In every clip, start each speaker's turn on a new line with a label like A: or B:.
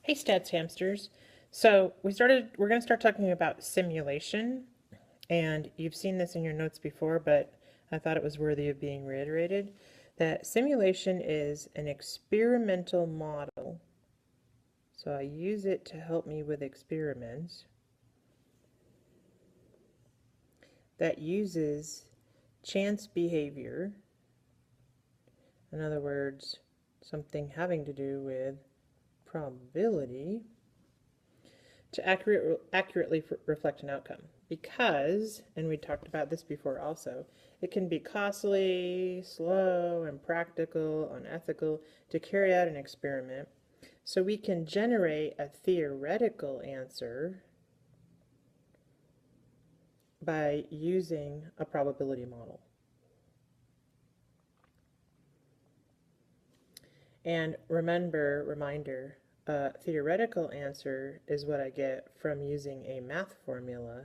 A: Hey stats hamsters. So we're going to start talking about simulation, and you've seen this in your notes before, but I thought it was worthy of being reiterated, that simulation is an experimental model. So I use it to help me with experiments that uses chance behavior, in other words, something having to do with probability, to accurately reflect an outcome. Because, and we talked about this before also, it can be costly, slow, impractical, unethical to carry out an experiment. So we can generate a theoretical answer by using a probability model. And reminder, a theoretical answer is what I get from using a math formula.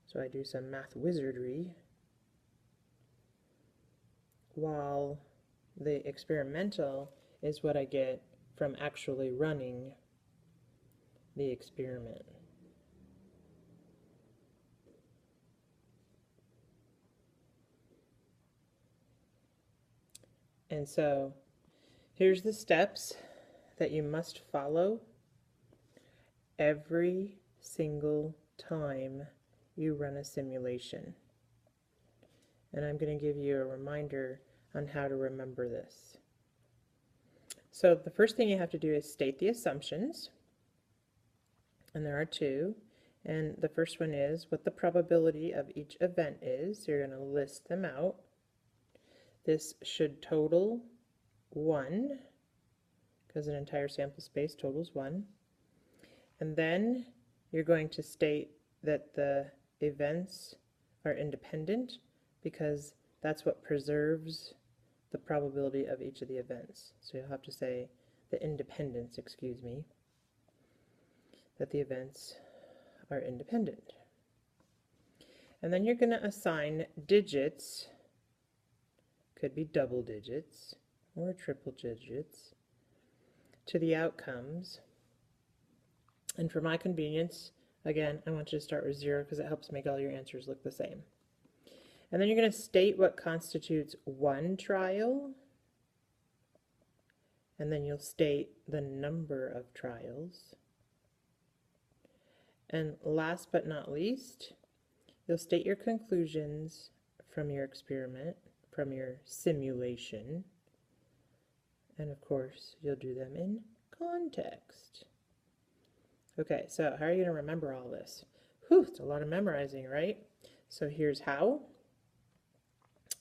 A: So I do some math wizardry, while the experimental is what I get from actually running the experiment. And so here's the steps that you must follow every single time you run a simulation. And I'm going to give you a reminder on how to remember this. So the first thing you have to do is state the assumptions, and there are two. And the first one is what the probability of each event is. You're going to list them out. This should total 1, because an entire sample space totals 1. And then you're going to state that the events are independent, because that's what preserves the probability of each of the events. So you'll have to say the independence, that the events are independent. And then you're going to assign digits, could be double digits or triple digits, to the outcomes. And for my convenience, again, I want you to start with 0 because it helps make all your answers look the same. And then you're going to state what constitutes one trial, and then you'll state the number of trials. And last but not least, you'll state your conclusions from your experiment, from your simulation, and of course, you'll do them in context. Okay, so how are you going to remember all this? Whew, it's a lot of memorizing, right? So here's how.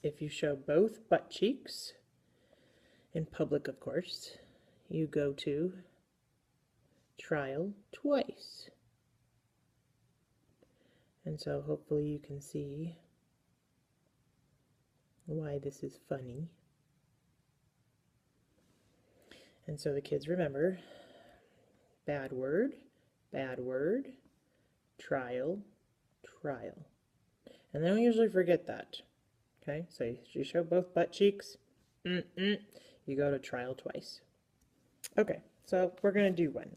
A: If you show both butt cheeks, in public of course, you go to trial twice. And so hopefully you can see why this is funny. And so the kids remember bad word, trial, trial. And they don't usually forget that. Okay, so you show both butt cheeks, you go to trial twice. Okay, so we're going to do one.